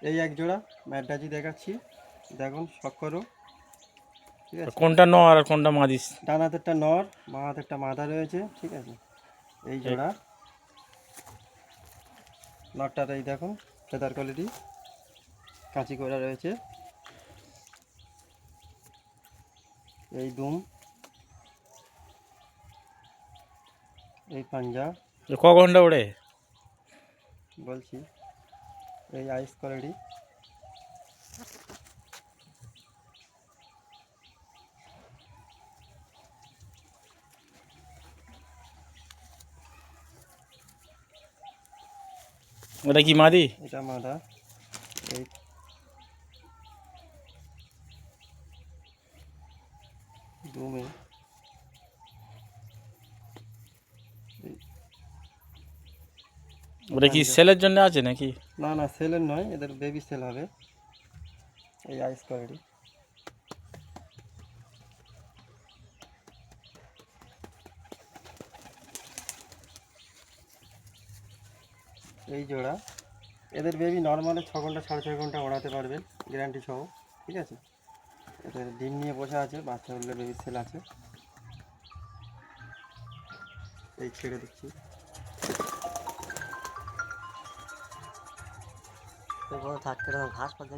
এই এক জোড়া ম্যাডাজি দেখাচ্ছি, দেখুন শখ করো। ঠিক আছে, কোনটা নর আর কোনটা মাদি? ডান হাতেরটা নর, বাঁ হাতেরটা মাদা রয়েছে। ঠিক আছে, এই জোড়া নরটার এই দেখুন ফেদার কোয়ালিটি, কাঁচি করা রয়েছে। এই দুম, এই পাঞ্জা ক ঘন্টা ওড়ে বলছি, এই আইস কোয়ালিটি। ওটা কি মাদি? এটা মাদা। এই দুমে ওটা কি সেলের জন্য আছে নাকি? না না, সেলের নয়, এদের বেবি সেল হবে। এই আইস কোয়ালিটি। এই জোড়া, এদের বেবি নর্মালে 6 ঘন্টা 6.5 ঘন্টা ওড়াতে পারবেন, গ্যারান্টি সহ। ঠিক আছে, এদের ডিম নিয়ে বসে আছে, বাচ্চা হলে বেবি সেল আছে। এই ছেড়ে দিচ্ছি। থাকতে ঘাস পাতা